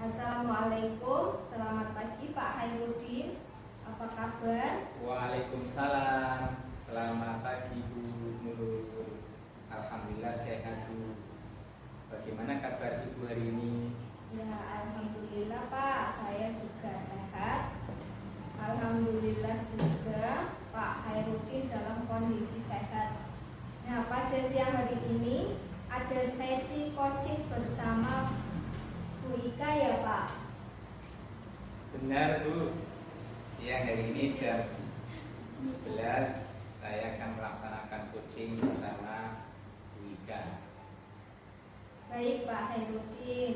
Assalamualaikum, selamat pagi Pak Hairudin. Apa kabar? Waalaikumsalam. Selamat pagi Bu Nurul. Alhamdulillah sehat Bu. Bagaimana kabar Ibu hari ini? Ya, alhamdulillah Pak, saya juga sehat. Alhamdulillah juga Pak Hairudin dalam kondisi sehat. Nah, pada siang hari ini ada sesi coaching bersama Bu Ika ya Pak? Benar Bu. Siang hari ini jam 11 saya akan melaksanakan coaching bersama Bu Ika. Baik Pak Hairudin.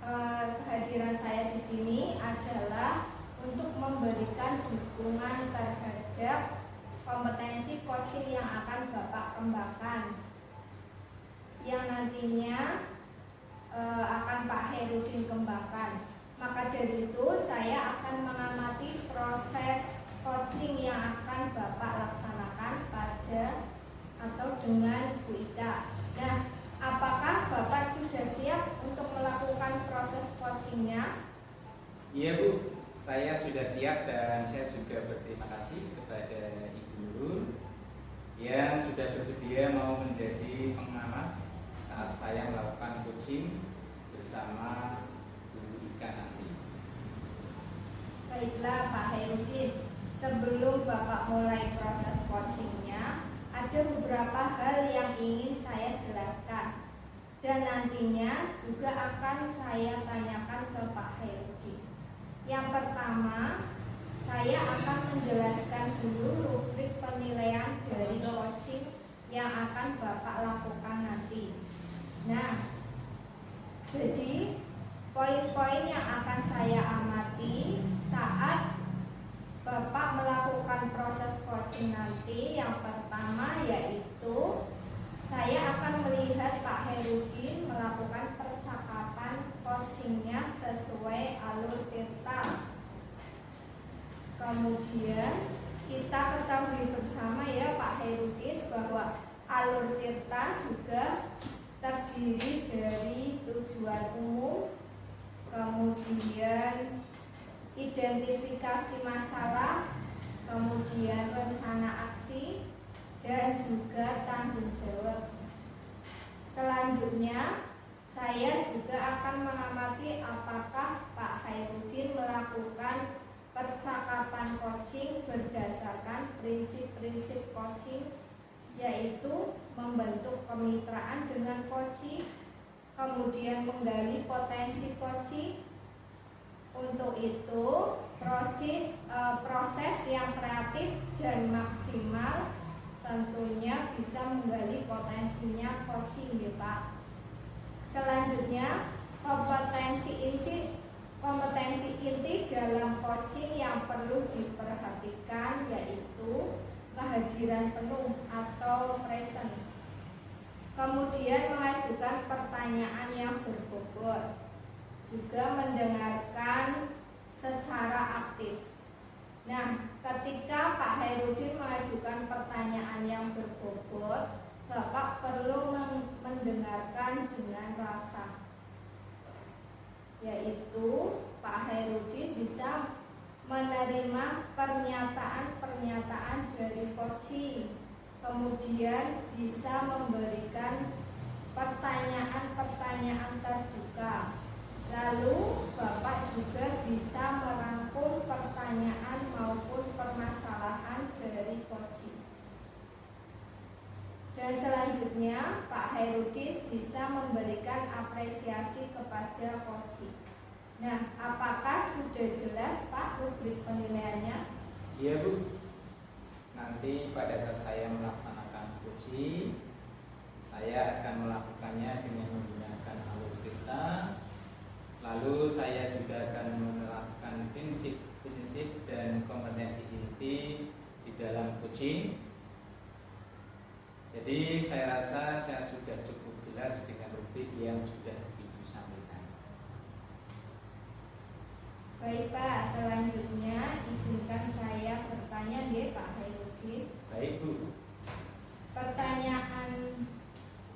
Kehadiran saya di sini adalah untuk memberikan dukungan terhadap kompetensi coaching yang akan Bapak kembangkan, yang nantinya akan Pak Hairudin kembangkan. Maka dari itu saya akan mengamati proses coaching yang akan Bapak laksanakan pada atau dengan Bu Ika. Nah, apakah Bapak sudah siap untuk melakukan proses coachingnya? Iya Bu, saya sudah siap dan saya juga berterima kasih kepada Ibu Nurul yang sudah bersedia mau menjadi pengamat saat saya melakukan coaching bersama Bu Ika nanti. Baiklah Pak Hairudin, sebelum Bapak mulai proses coachingnya, ada beberapa hal yang ingin saya jelaskan dan nantinya juga akan saya tanyakan ke Pak Hairudin. Yang pertama, saya akan menjelaskan dulu rubrik penilaian dari coaching yang akan Bapak lakukan nanti. Nah, jadi poin-poin yang akan saya amati saat Bapak melakukan proses coaching nanti, yang pertama yaitu saya akan melihat Pak Hairudin melakukan percakapan coachingnya sesuai alur tirta. Kemudian kita ketahui bersama ya Pak Hairudin bahwa alur tirta juga terdiri dari tujuan umum, kemudian identifikasi masalah, kemudian rencana aksi, dan juga tanggung jawab. Selanjutnya, saya juga akan mengamati apakah Pak Hairudin melakukan percakapan coaching berdasarkan prinsip-prinsip coaching, yaitu membentuk kemitraan dengan coaching, kemudian menggali potensi coaching. Untuk itu proses yang kreatif dan maksimal tentunya bisa menggali potensinya coaching ya Pak. Selanjutnya kompetensi inti dalam coaching yang perlu diperhatikan yaitu kehadiran penuh atau present. Kemudian mengajukan pertanyaan yang berbobot, juga mendengarkan secara aktif. Nah, ketika Pak Hairudin mengajukan pertanyaan yang berbobot, Bapak perlu mendengarkan dengan rasa, yaitu Pak Hairudin bisa menerima pernyataan-pernyataan dari coaching, kemudian bisa memberikan pertanyaan-pertanyaan terbuka. Lalu Bapak juga bisa merangkum pertanyaan maupun permasalahan dari coaching. Dan selanjutnya Pak Hairudin bisa memberikan apresiasi kepada coaching. Nah, apakah sudah jelas Pak rubrik penilaiannya? Iya Bu. Nanti pada saat saya melaksanakan coaching, saya akan melakukannya dengan menggunakan alur tirta. Lalu saya juga akan menerapkan prinsip-prinsip dan kompetensi inti di dalam coaching. Jadi saya rasa saya sudah cukup jelas dengan rubrik yang sudah Ibu sampaikan. Baik Pak, selanjutnya izinkan saya bertanya deh Pak Hairudin. Baik Bu. Pertanyaan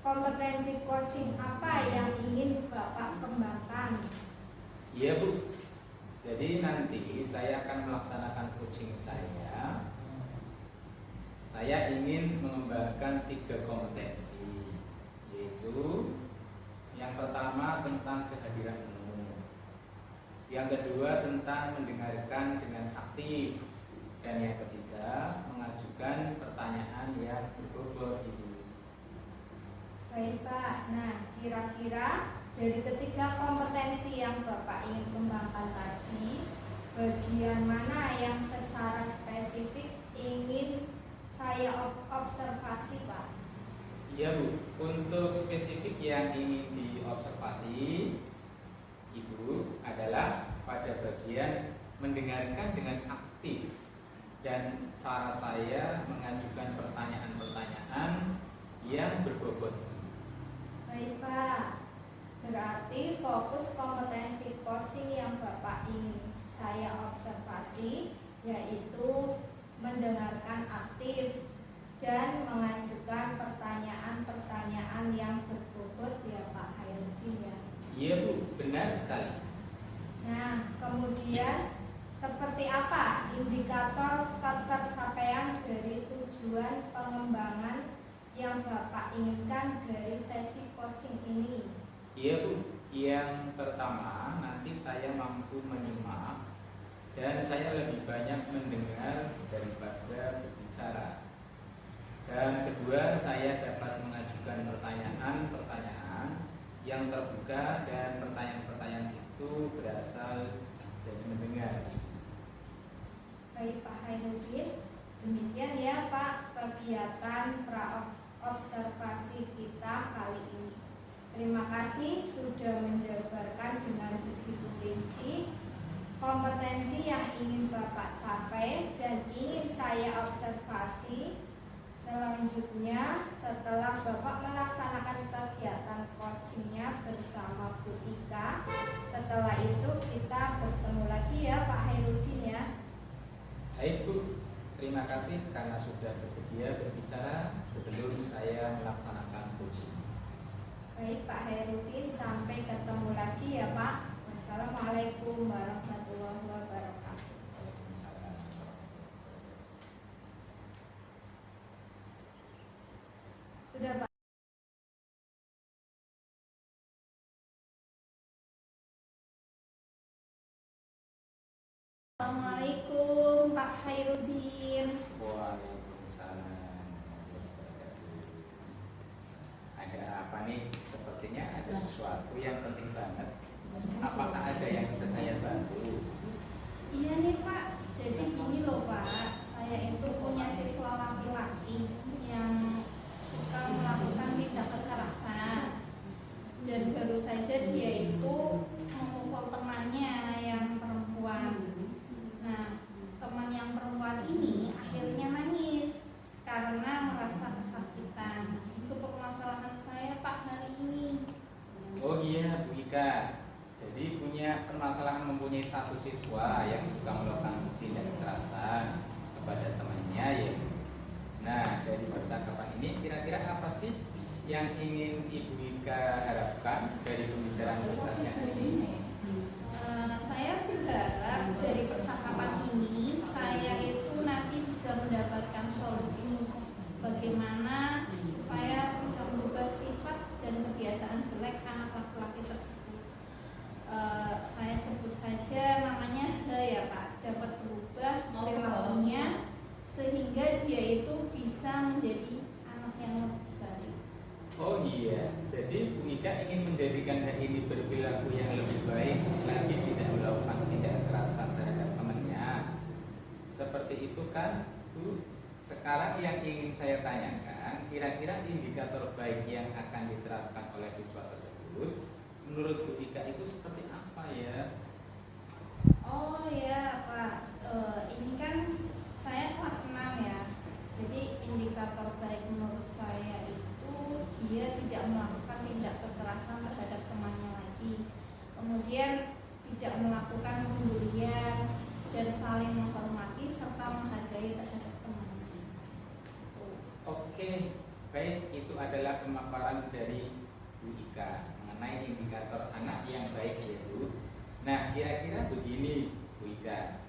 kompetensi coaching apa yang ingin Bapak kembangkan? Iya Bu. Jadi nanti saya akan melaksanakan coaching saya. Saya ingin mengembangkan 3 kompetensi, yaitu yang pertama tentang kehadiran umum, yang kedua tentang mendengarkan dengan aktif, dan yang ketiga mengajukan pertanyaan yang berbobot Ibu. Baik Pak, nah kira-kira dari ketiga kompetensi yang Bapak ingin kembangkan tadi, bagian mana yang secara spesifik ingin saya observasi Pak? Iya Bu, untuk spesifik yang ingin diobservasi Ibu adalah pada bagian mendengarkan dengan aktif dan cara saya mengajukan pertanyaan-pertanyaan yang berbobot. Baik Pak, berarti fokus kompetensi coaching yang Bapak ingin saya observasi yaitu mendengarkan aktif dan mengajukan pertanyaan-pertanyaan yang berbobot ya Pak Hairudin ya. Iya Bu, benar sekali. Nah, kemudian seperti apa indikator ketercapaian dari tujuan pengembangan yang Bapak inginkan dari sesi coaching ini? Iya Bu, yang pertama nanti saya mampu menyimak dan saya lebih banyak mendengar daripada berbicara. Dan kedua, saya dapat mengajukan pertanyaan-pertanyaan yang terbuka dan pertanyaan-pertanyaan itu berasal dari mendengar. Baik Pak Hairudin, demikian ya Pak kegiatan pra-observasi kita kali ini. Terima kasih sudah menjabarkan dengan begitu rinci kompetensi yang ingin Bapak capai dan ingin saya observasi. Selanjutnya, setelah Bapak melaksanakan kegiatan coachingnya bersama Bu Ika, setelah itu kita bertemu lagi ya Pak Hairudin ya. Baik Bu, terima kasih karena sudah bersedia berbicara sebelum saya melaksanakan coaching. Baik Pak Hairudin, sampai ketemu lagi ya Pak. Wassalamualaikum warahmatullahi wabarakatuh. Sudah Pak. Assalamualaikum Pak Hairudin. Waalaikumsalam. Ada apa nih? Sepertinya ada sesuatu yang penting banget. Apakah ada yang bisa saya bantu? Iya nih Pak, jadi gini loh Pak, saya itu punya siswa laki-laki yang suka melakukan tindak kekerasan dan baru saja dia itu memukul temannya yang perempuan. Nah, teman yang perempuan ini akhirnya nangis karena merasa kesakitan. Itu permasalahan saya Pak hari ini. Oh iya Bu Ika, jadi punya permasalahan mempunyai satu siswa yang suka melakukan tindak kekerasan kepada temannya ya. Nah, dari percakapan ini kira-kira apa sih yang ingin Ibu Ika harapkan dari pembicaraan kita siang ini? Saya berharap dari percakapan ini saya itu nanti bisa mendapatkan solusi bagaimana supaya bisa merubah sifat dan kebiasaan jelek anak laki-laki tersebut. Saya sebut saja namanya H ya Pak, dapat berubah perilakunya sehingga dia itu bisa menjadi anak yang lebih baik. Oh iya, jadi Bu Ika ingin menjadikan hal ini berperilaku yang lebih baik, lagi tidak melakukan tindak kekerasan terhadap temannya. Seperti itu kan Bu? Sekarang yang ingin saya tanyakan, kira-kira indikator baik yang akan diterapkan oleh siswa tersebut menurut Bu Ika itu seperti apa ya? Oh ya Pak, ini kan saya kelas 6 ya. Jadi indikator baik menurut saya itu dia tidak melakukan tindak kekerasan terhadap temannya lagi. Kemudian tidak melakukan pembulian dan saling menghormati serta menghargai terhadap temannya. Oke, baik, itu adalah pemaparan dari Bu Ika mengenai indikator anak yang baik ya Bu. Nah, kira-kira begini Bu Ika,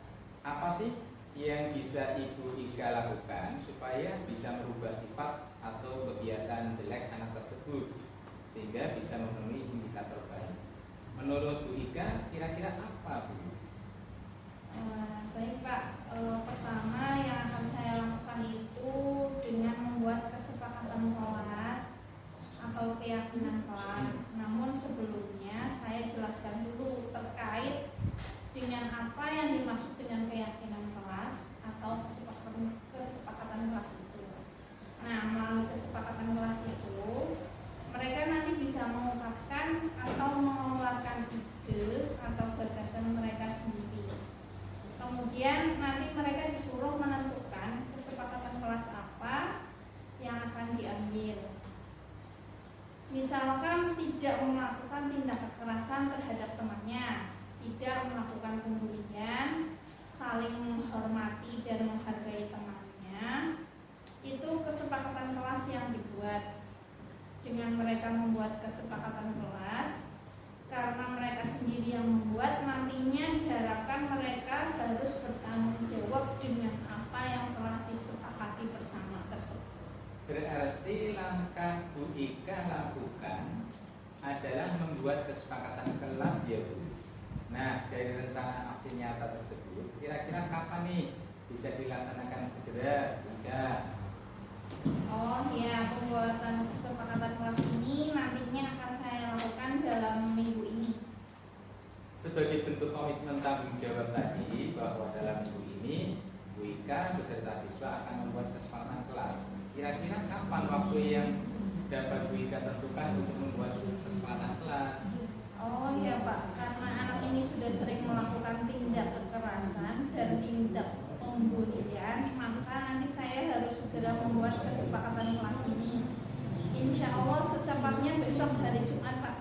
apa sih yang bisa Ibu Ika lakukan supaya bisa merubah sifat atau kebiasaan jelek anak tersebut sehingga bisa memenuhi indikator baik? Menurut Bu Ika, kira-kira apa Bu? Baik Pak, pertama yang akan saya lakukan itu dengan membuat kesepakatan kelas atau keyakinan kelas. Namun sebelumnya saya jelaskan dulu terkait dengan apa yang dimaksud dengan keyakinan kelas atau kesepakatan kelas itu. Nah, melalui kesepakatan kelas itu mereka nanti bisa mengungkapkan atau mengeluarkan ide atau gagasan mereka sendiri. Kemudian nanti mereka disuruh menentukan kesepakatan kelas apa yang akan diambil. Misalkan tidak melakukan tindak kekerasan terhadap temannya, tidak melakukan pembulian, saling menghormati dan menghargai temannya, itu kesepakatan kelas yang dibuat. Dengan mereka membuat kesepakatan kelas, karena mereka sendiri yang membuat, nantinya diharapkan mereka harus bertanggung jawab dengan apa yang telah disepakati bersama tersebut. Berarti langkah Bu Ika lakukan adalah membuat kesepakatan kelas ya Bu. Nah, dari rencana aksi nyata tersebut, kira-kira kapan nih bisa dilaksanakan segera Bu Ika? Oh ya, pembuatan kesepakatan kelas ini nantinya akan saya lakukan dalam minggu ini. Sebagai bentuk komitmen tanggung jawab tadi bahwa dalam minggu ini Bu Ika beserta siswa akan membuat kesepakatan kelas. Kira-kira kapan waktu yang dapat Bu Ika tentukan untuk membuat kesepakatan kelas? Oh iya Pak, karena anak ini sudah sering melakukan tindak kekerasan dan tindak pembulian, maka nanti saya harus segera membuat kesepakatan kelas ini. Insya Allah secepatnya besok hari Jumat Pak.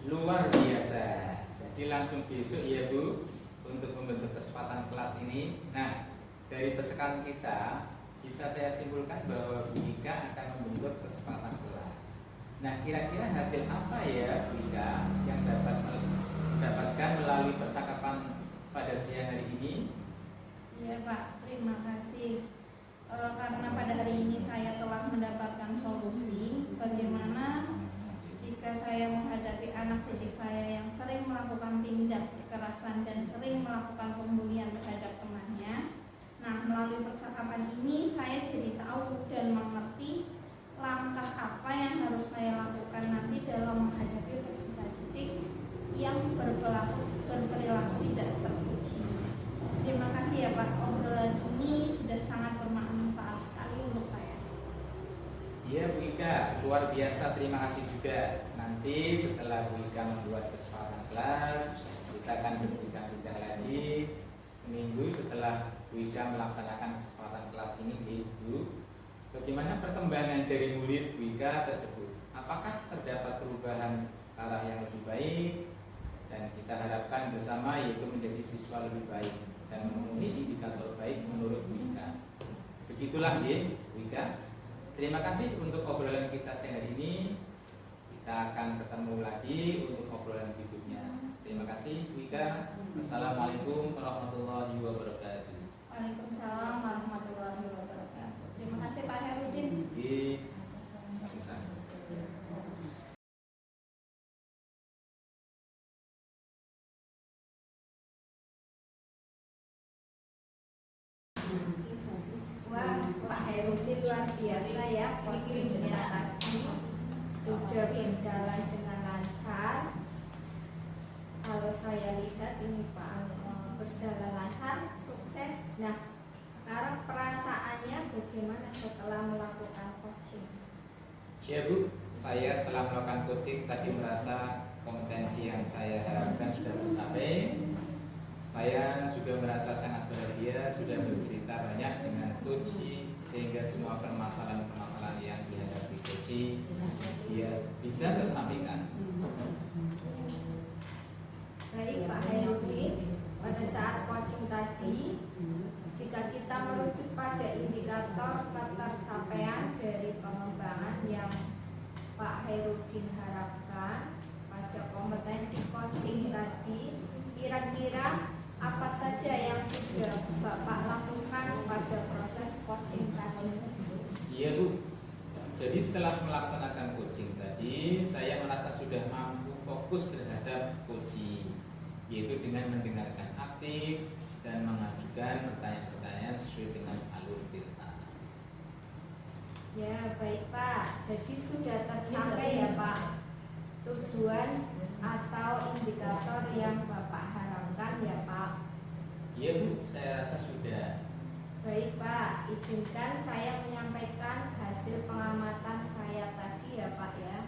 Luar biasa. Jadi langsung besok ya Bu untuk membentuk kesepakatan kelas ini. Nah, dari persekan kita bisa saya simpulkan bahwa Bu Ika akan membentuk kesepakatan kelas. Nah, kira-kira hasil apa ya Bu Ika yang dapat mendapatkan melalui percakapan pada siang hari ini? Iya Pak, terima kasih. Karena pada hari ini saya telah mendapatkan solusi bagaimana jika saya menghadapi anak didik saya yang sering melakukan tindak kekerasan dan sering melakukan pembulian terhadap temannya. Nah, melalui percakapan ini saya jadi tahu dan mengerti langkah apa yang harus saya lakukan nanti dalam menghadapi peserta didik yang berperilaku tidak terpuji. Terima kasih ya Pak, obrolan ini sudah sangat bermanfaat sekali untuk saya. Iya Bu Ika, luar biasa, terima kasih juga. Nanti setelah Bu Ika membuat kesepakatan kelas, kita akan berbincang-bincang lagi seminggu setelah Bu Ika melaksanakan kesepakatan kelas ini di Ibu. Bagaimana perkembangan dari murid Bu Ika tersebut? Apakah terdapat perubahan arah yang lebih baik? Dan kita harapkan bersama yaitu menjadi siswa lebih baik dan memenuhi indikator baik menurut Bu Ika. Begitulah ya Bu Ika. Terima kasih untuk obrolan kita siang hari ini. Kita akan ketemu lagi untuk obrolan berikutnya. Terima kasih Bu Ika. Assalamualaikum warahmatullahi wabarakatuh. Waalaikumsalam warahmatullahi wabarakatuh. Terima kasih Pak Herudin. Wah, Pak Herudin luar biasa ya, coachingnya tadi sudah berjalan dengan lancar. Kalau saya lihat ini Pak berjalan lancar, sukses. Nah, sekarang perasaannya bagaimana setelah melakukan coaching? Ya Bu, saya setelah melakukan coaching tadi merasa kompetensi yang saya harapkan sudah tercapai. Saya juga merasa sangat bahagia sudah bercerita banyak dengan coaching sehingga semua permasalahan-permasalahan yang dihadapi coaching dia bisa tersampaikan. Baik Pak Herudin, pada saat coaching tadi, jika kita merujuk pada indikator ketercapaian dari pengembangan yang Pak Herudin harapkan pada kompetensi coaching tadi, Kira-kira apa saja yang sudah Bapak lakukan pada proses coaching tadi? Iya Bu, jadi setelah melaksanakan coaching tadi, saya merasa sudah mampu fokus terhadap coaching, yaitu dengan mendengarkan aktif dan mengajukan pertanyaan-pertanyaan sesuai dengan alur cerita. Ya baik Pak, jadi sudah tercapai ya Pak tujuan atau indikator yang Bapak harapkan ya Pak? Iya Bu, saya rasa sudah. Baik Pak, izinkan saya menyampaikan hasil pengamatan saya tadi ya Pak ya.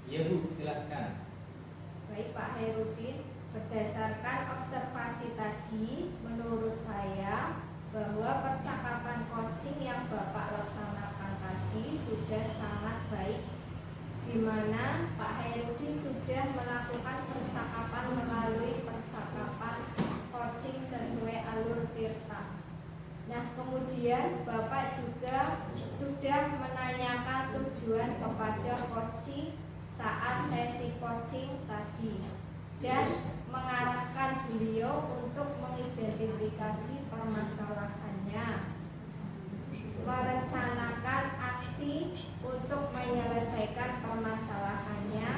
Iya Bu, silahkan. Baik Pak Herudin, berdasarkan observasi tadi, menurut saya bahwa percakapan coaching yang Bapak laksanakan tadi sudah sangat baik, di mana Pak Herudin sudah melakukan percakapan melalui percakapan coaching sesuai alur tirta. Nah, kemudian Bapak juga sudah menanyakan tujuan kepada coaching saat sesi coaching tadi dan mengarahkan beliau untuk mengidentifikasi permasalahannya, merencanakan aksi untuk menyelesaikan permasalahannya,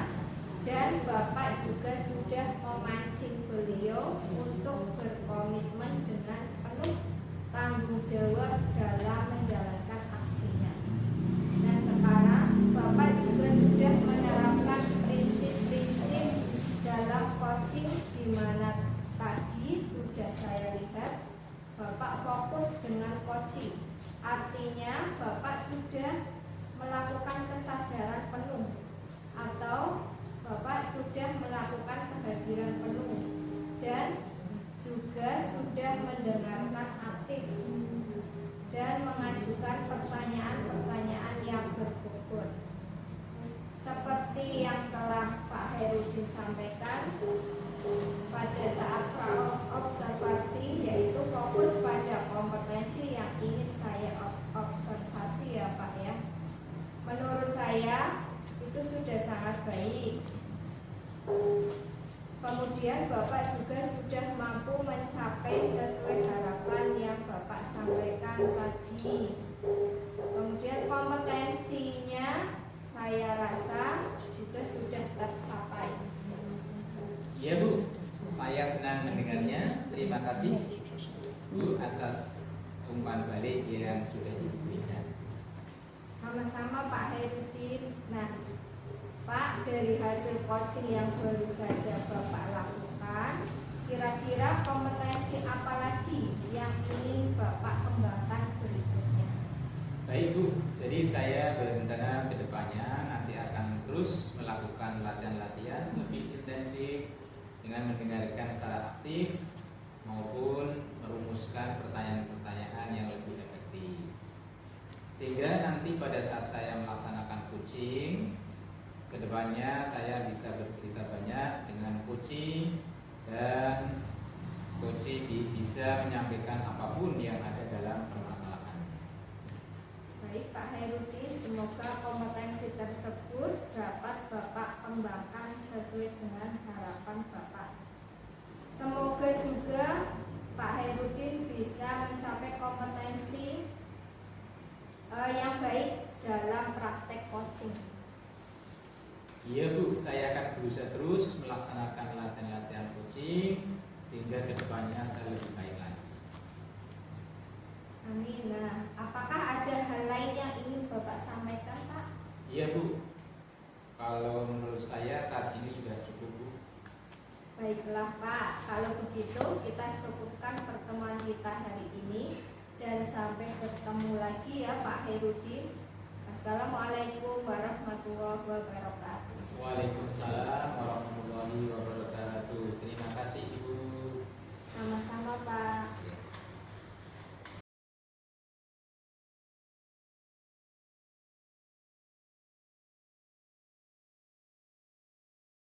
dan Bapak juga sudah memancing beliau untuk berkomitmen dengan penuh tanggung jawab dalam menjalankan aksinya. Nah, sekarang Bapak juga sudah menerapkan prinsip-prinsip dalam coaching, di mana tadi sudah saya lihat Bapak fokus dengan coaching. Artinya Bapak sudah melakukan kesadaran penuh atau Bapak sudah melakukan kehadiran penuh dan juga sudah mendengarkan aktif dan mengajukan pertanyaan-pertanyaan yang berbobot. Seperti yang telah Pak Herudin sampaikan pada saat observasi, yaitu fokus pada kompetensi yang ingin saya observasi ya Pak ya. Menurut saya itu sudah sangat baik. Kemudian Bapak juga sudah mampu mencapai sesuai harapan yang Bapak sampaikan tadi. Kemudian kompetensinya saya rasa juga sudah tercapai. Iya Bu, saya senang mendengarnya. Terima kasih Bu atas umpan balik yang sudah diberikan. Sama-sama Pak Herudin. Nah, Pak, dari hasil coaching yang baru saja Bapak lakukan, kira-kira kompetensi apa lagi yang ingin Bapak kembangkan berikutnya? Baik Bu, jadi saya berencana ke depannya nanti akan terus melakukan latihan-latihan lebih intensif dengan mendengarkan secara aktif maupun merumuskan pertanyaan-pertanyaan yang lebih efektif. Sehingga nanti pada saat saya melaksanakan coaching, kedepannya saya bisa bercerita banyak dengan coaching dan coaching bisa menyampaikan apapun yang ada dalam permasalahan. Baik Pak Herudin, semoga kompetensi tersebut dapat Bapak kembangkan sesuai dengan harapan Bapak. Semoga juga Pak Herudin bisa mencapai kompetensi yang baik dalam praktek coaching. Iya Bu, saya akan berusaha terus melaksanakan latihan-latihan coaching sehingga kedepannya saya lebih baik lagi. Amin. Nah, apakah ada hal lain yang ingin Bapak sampaikan Pak? Iya Bu, kalau menurut saya saat ini sudah cukup Bu. Baiklah Pak, kalau begitu kita cukupkan pertemuan kita hari ini dan sampai bertemu lagi ya Pak Herudin. Assalamualaikum warahmatullahi wabarakatuh.